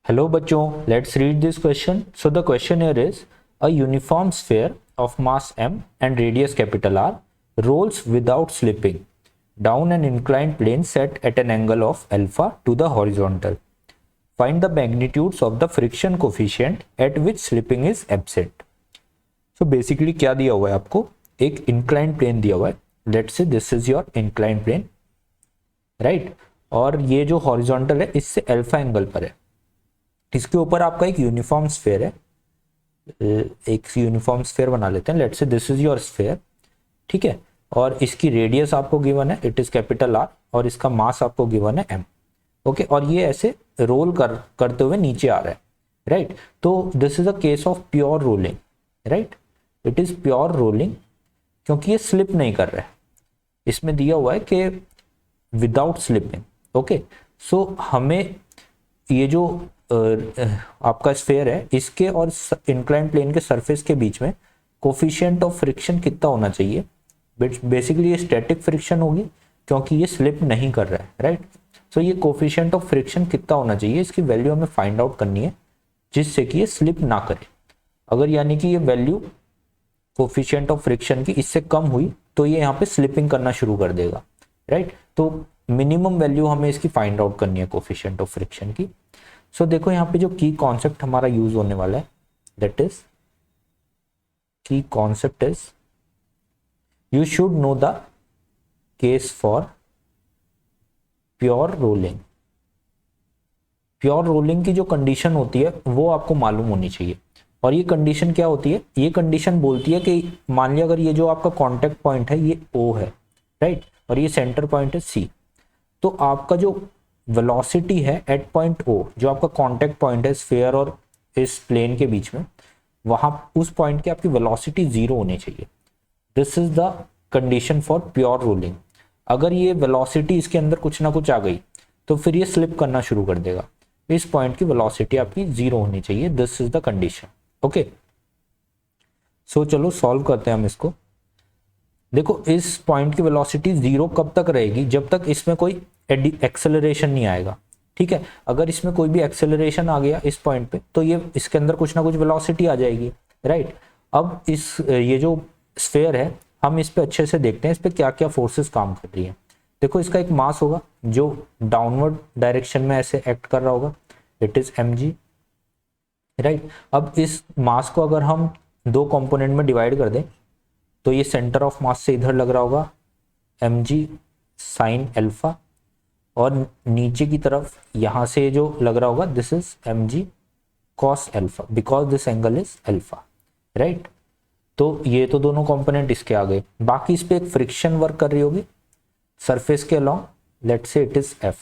Hello बच्चों, let's read this question. So the question here is a uniform sphere of mass m and radius capital R rolls without slipping down an inclined plane set at an angle of alpha to the horizontal. Find the magnitudes of the friction coefficient at which slipping is absent. So basically क्या दिया हुआ है आपको? एक inclined plane दिया हुआ है. Let's say this is your inclined plane, right? और ये जो horizontal है इससे अल्फा एंगल पर है. इसके ऊपर आपका एक यूनिफॉर्म स्फीयर है. एक यूनिफॉर्म स्फीयर बना लेते हैं. Let's say this is your sphere, ठीक है. और इसकी रेडियस आपको गिवन है, इट इज कैपिटल आर, और इसका मास आपको गिवन है एम. ओके, और ये ऐसे रोल करते हुए नीचे आ रहा है, राइट. तो this is a case of pure rolling, right. It is pure rolling क्योंकि ये स्लिप नहीं कर रहा है. इसमें दिया हुआ है कि विदाउट स्लिपिंग. ओके, सो हमें ये जो आपका स्फीयर है इसके और इंक्लाइन प्लेन के सरफेस के बीच में कोफिशिएंट ऑफ फ्रिक्शन कितना होना चाहिए. बेसिकली ये स्टैटिक फ्रिक्शन होगी क्योंकि ये स्लिप नहीं कर रहा है, राइट. सो ये कोफिशिएंट ऑफ फ्रिक्शन कितना होना चाहिए, इसकी वैल्यू हमें फाइंड आउट करनी है जिससे कि ये स्लिप ना करे. अगर यानी कि ये वैल्यू कोफिशिएंट ऑफ फ्रिक्शन की इससे कम हुई तो ये यहाँ पे स्लिपिंग करना शुरू कर देगा, राइट. तो मिनिमम वैल्यू हमें इसकी फाइंड आउट करनी है कोफिशिएंट ऑफ फ्रिक्शन की. सो देखो यहाँ पे जो की कॉन्सेप्ट हमारा यूज होने वाला है, दैट इज की concept is you should know the case for pure rolling. Pure rolling की जो कंडीशन होती है वो आपको मालूम होनी चाहिए. और ये कंडीशन क्या होती है? ये कंडीशन बोलती है कि मान लिया अगर ये जो आपका कॉन्टेक्ट पॉइंट है ये O है, राइट, और ये सेंटर पॉइंट है C, तो आपका जो वेलोसिटी है एट पॉइंट O, जो आपका कांटेक्ट पॉइंट है स्फीयर और इस प्लेन के बीच में, वहां उस पॉइंट की आपकी वेलोसिटी जीरो होनी चाहिए. This is the condition for pure rolling. अगर ये वेलोसिटी इसके अंदर कुछ ना कुछ आ गई तो फिर ये स्लिप करना शुरू कर देगा. इस पॉइंट की वेलोसिटी आपकी जीरो होनी चाहिए. This is the condition. Okay, so चलो सॉल्व करते हैं हम इसको. देखो इस पॉइंट की वेलोसिटी जीरो कब तक रहेगी? जब तक इसमें कोई एक्सेलरेशन नहीं आएगा, ठीक है. अगर इसमें कोई भी एक्सेलरेशन आ गया इस पॉइंट पे तो ये इसके अंदर कुछ ना कुछ वेलोसिटी आ जाएगी, राइट. अब इस ये जो स्फीयर है हम इस पे अच्छे से देखते हैं इस पे क्या क्या फोर्सेस काम कर रही हैं. देखो इसका एक मास होगा जो डाउनवर्ड डायरेक्शन में ऐसे एक्ट कर रहा होगा, इट इज mg, राइट. अब इस मास को अगर हम दो कंपोनेंट में डिवाइड कर दें तो ये सेंटर ऑफ मास से इधर लग रहा होगा mg साइन अल्फा, और नीचे की तरफ यहां से जो लग रहा होगा this is mg cos alpha because this angle is alpha, right. तो ये तो दोनों कंपोनेंट इसके आ गए. बाकी इस पे एक फ्रिक्शन वर्क कर रही होगी सरफेस के along, let's say it is f.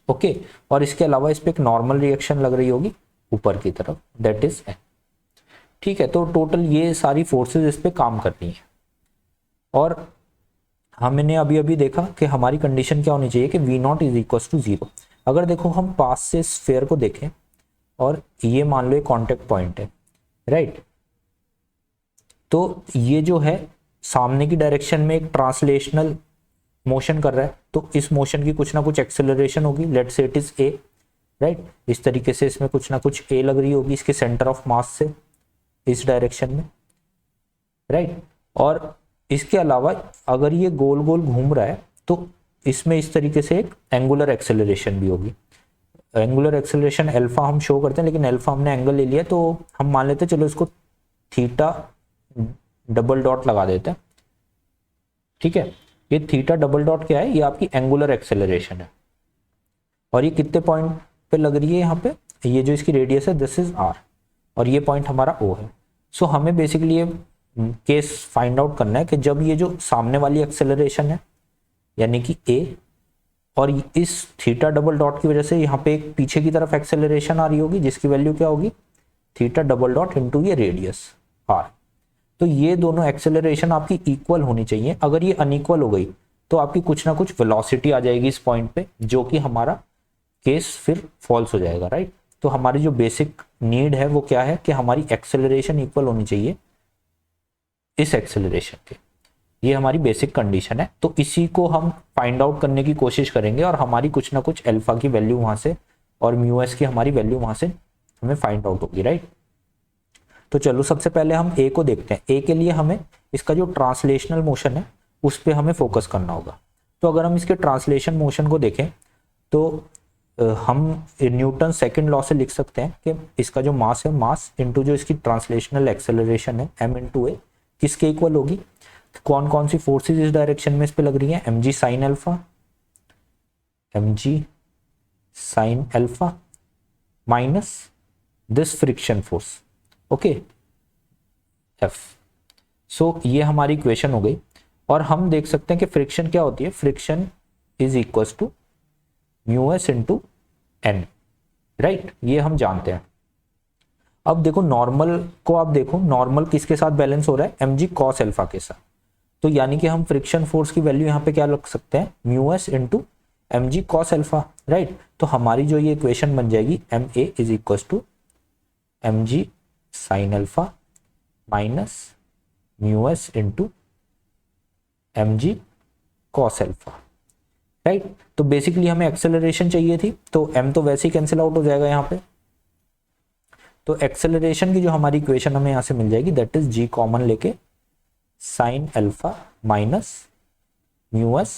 Okay, और इसके अलावा इस पे एक नॉर्मल रिएक्शन लग रही होगी ऊपर की तरफ, दैट इज n. ठीक है, तो टोटल ये सारी फोर्सेस इस पे काम कर रही हैं. और हमने अभी अभी देखा कि हमारी कंडीशन क्या होनी चाहिए कि V0 इज इक्वल टू 0. अगर देखो हम पास से स्फीयर को देखें और ये मान लो एक कांटेक्ट पॉइंट है, राइट. तो ये जो है सामने की डायरेक्शन में एक ट्रांसलेशनल मोशन कर रहा है, तो इस मोशन की कुछ ना कुछ एक्सेलरेशन होगी. Let's say it is A, right. इस तरीके से इसमें कुछ ना कुछ A लग रही होगी इसके सेंटर ऑफ मास से इस डायरेक्शन में, राइट. और इसके अलावा अगर ये गोल गोल घूम रहा है तो इसमें इस तरीके से एक एंगुलर एक्सेलरेशन भी होगी. एंगुलर एक्सेलरेशन अल्फा हम शो करते हैं, लेकिन अल्फा हमने एंगल ले लिया तो हम मान लेते हैं चलो इसको थीटा डबल डॉट लगा देते हैं, ठीक है. ये थीटा डबल डॉट क्या है? ये आपकी एंगुलर एक्सेलरेशन है. और ये कितने पॉइंट पे लग रही है? यहाँ पे ये जो इसकी रेडियस है दिस इज r, और ये पॉइंट हमारा O है. सो हमें बेसिकली ये केस फाइंड आउट करना है कि जब ये जो सामने वाली एक्सेलरेशन है यानी कि A, और इस थीटा डबल डॉट की वजह से यहाँ पे एक पीछे की तरफ एक्सेलरेशन आ रही होगी जिसकी वैल्यू क्या होगी? थीटा डबल डॉट इनटू ये रेडियस r. तो ये दोनों एक्सेलरेशन आपकी इक्वल होनी चाहिए. अगर ये अनइक्वल हो गई तो आपकी कुछ ना कुछ वेलोसिटी आ जाएगी इस पॉइंट पे, जो कि हमारा केस फिर फॉल्स हो जाएगा, राइट. तो हमारी जो बेसिक नीड है वो क्या है कि हमारी एक्सेलरेशन इक्वल होनी चाहिए इस एक्सेलरेशन के. ये हमारी बेसिक कंडीशन है. तो इसी को हम फाइंड आउट करने की कोशिश करेंगे और हमारी कुछ ना कुछ अल्फा की वैल्यू वहां से और म्यू एस की हमारी वैल्यू वहां से हमें फाइंड आउट होगी, राइट। तो चलो सबसे पहले हम ए को देखते हैं। ए के लिए हमें इसका जो ट्रांसलेशनल मोशन है उस पर हमें फोकस करना होगा। तो अगर हम इसके ट्रांसलेशन मोशन को देखें तो हम न्यूटन सेकंड लॉ से लिख सकते हैं कि इसका जो मास है, मास इनटू जो इसकी ट्रांसलेशनल एक्सेलरेशन है m इनटू ए, किसके इक्वल होगी। कौन कौन सी फोर्सेस इस डायरेक्शन में इस पे लग रही हैं, mg sine alpha, mg sign alpha minus this friction force, okay F। सो ये हमारी इक्वेशन हो गई। और हम देख सकते हैं कि फ्रिक्शन क्या होती है, friction is equal to mu S into N, right, ये हम जानते हैं। अब देखो नॉर्मल को आप देखो, नॉर्मल किसके साथ बैलेंस हो रहा है, एम जी कॉस एल्फा के साथ। तो यानी कि हम फ्रिक्शन फोर्स की वैल्यू यहाँ पे क्या रख सकते हैं, mu S into M G cos alpha, right. तो हमारी जो ये इक्वेशन बन जाएगी M A is equal to M G sine alpha minus mu S into M G cos alpha, right. तो बेसिकली हमें एक्सेलरेशन चाहिए थी, तो m तो वैसे ही कैंसिल आउट हो जाएगा यहाँ पे। तो एक्सेलरेशन की जो हमारी इक्वेशन हमें यहाँ से मिल जाएगी दैट इज g कॉमन लेके sign alpha minus mu S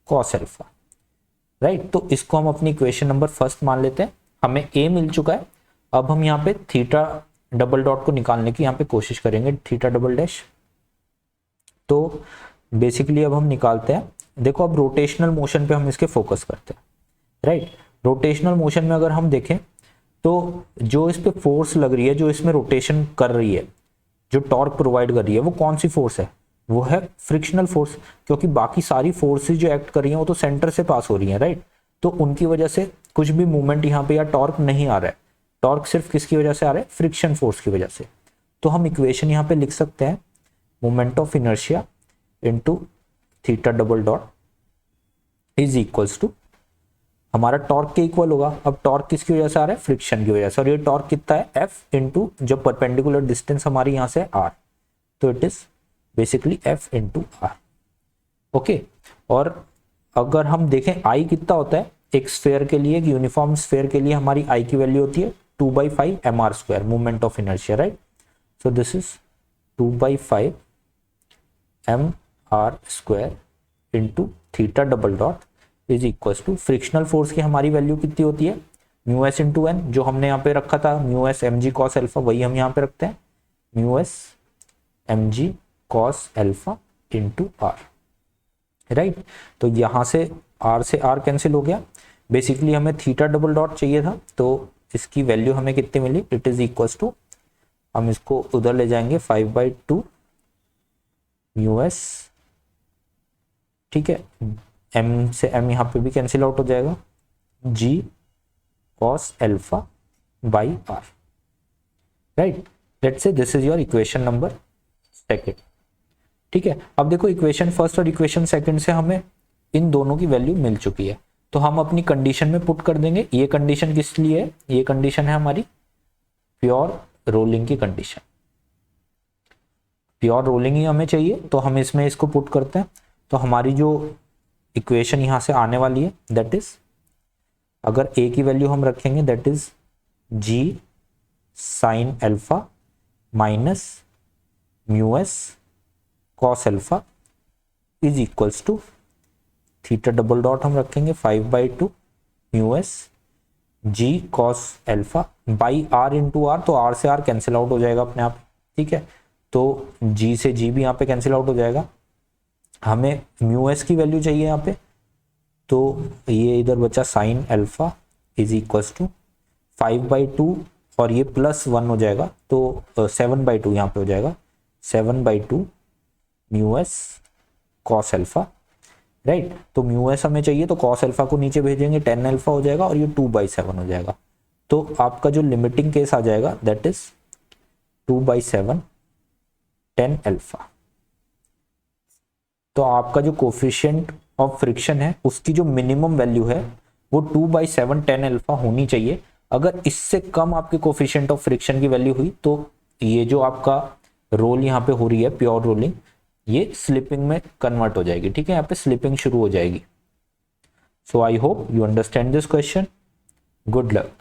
cos alpha, right. तो इसको हम अपनी इक्वेशन नंबर फर्स्ट मान लेते हैं। हमें a मिल चुका है। अब हम यहाँ पे थीटा डबल डॉट को निकालने की यहाँ पे कोशिश करेंगे, थीटा डबल डैश। तो बेसिकली अब हम निकालते हैं। देखो अब रोटेशनल मोशन पे हम इसके फोकस करते हैं, राइट। रोटेशनल मोशन में अगर हम देखें तो जो इस पे फोर्स लग रही है, जो इसमें रोटेशन कर रही है, जो टॉर्क प्रोवाइड कर रही है, वो कौन सी फोर्स है, वो है फ्रिक्शनल फोर्स। क्योंकि बाकी सारी फोर्सेस जो एक्ट कर रही हैं वो तो सेंटर से पास हो रही हैं, राइट। तो उनकी वजह से कुछ भी मूवमेंट यहाँ पे या टॉर्क नहीं आ रहा है। टॉर्क सिर्फ किसकी वजह से आ रहा है, फ्रिक्शन फोर्स की वजह से। तो हम इक्वेशन यहाँ पे लिख सकते हैं moment of inertia into theta double dot is equals to, हमारा टॉर्क के इक्वल होगा। अब टॉर्क किसकी वजह से आ रहा है, फ्रिक्शन की वजह से। और ये टॉर्क कितना है, एफ इंटू जो परपेंडिकुलर डिस्टेंस हमारी यहाँ से आर, तो it is basically F into R, okay. और अगर हम देखें आई कितना होता है एक स्फेयर के लिए, एक यूनिफॉर्म स्फेयर के लिए हमारी आई की वैल्यू होती है 2/5 mr square, movement of inertia, right. So this is 2/5 mr square into theta double dot is equal to frictional force की हमारी वैल्यू कितनी होती है, म्यू एस इंटू एन, जो हमने यहाँ पे रखा था mu S M G cos alpha, वही हम यहाँ पे रखते हैं mu S M G cos alpha into R, right. तो यहाँ से आर कैंसिल हो गया। बेसिकली हमें थीटा डबल डॉट चाहिए था, तो इसकी वैल्यू हमें कितनी मिली, इट इज इक्वल टू, हम इसको उधर ले जाएंगे 5/2 म्यू एस, ठीक है, m से m यहाँ पे भी कैंसिल आउट हो जाएगा, g cos alpha by r, right. Let's say this is your equation number second, ठीक है। अब देखो इक्वेशन फर्स्ट और इक्वेशन सेकंड से हमें इन दोनों की वैल्यू मिल चुकी है, तो हम अपनी कंडीशन में पुट कर देंगे। ये कंडीशन किस लिए है, ये कंडीशन है हमारी प्योर रोलिंग की कंडीशन, प्योर रोलिंग ही हमें चाहिए, तो हम इसमें इसको पुट करते हैं। तो हमारी जो इक्वेशन यहाँ से आने वाली है दैट इज, अगर a की वैल्यू हम रखेंगे that is g sine alpha minus mu S cos alpha is equals to theta double dot हम रखेंगे 5/2 mu S g cos alpha by r into R, तो r से r कैंसिल आउट हो जाएगा अपने आप, ठीक है। तो g से g भी यहाँ पे कैंसिल आउट हो जाएगा। हमें म्यू एस की वैल्यू चाहिए यहाँ पे, तो ये इधर बचा sine alpha is equals to 5/2 और ये +1 हो जाएगा, तो 7/2 यहाँ पे हो जाएगा, 7/2 mu S cos alpha, right. तो म्यू एस हमें चाहिए, तो कॉस अल्फा को नीचे भेजेंगे, 10 अल्फा हो जाएगा और ये 2/7 हो जाएगा। तो आपका जो लिमिटिंग केस आ जाएगा दैट इज 2/7 10 अल्फा। तो आपका जो कोफिशिएंट ऑफ फ्रिक्शन है उसकी जो मिनिमम वैल्यू है वो 2/7 10 अल्फा होनी चाहिए। अगर इससे कम आपके कोफिशिएंट ऑफ फ्रिक्शन की वैल्यू हुई तो ये जो आपका रोल यहाँ पे हो रही है प्योर रोलिंग, ये स्लिपिंग में कन्वर्ट हो जाएगी, ठीक है, यहाँ पे स्लिपिंग शुरू हो जाएगी। So I hope you understand this question good luck.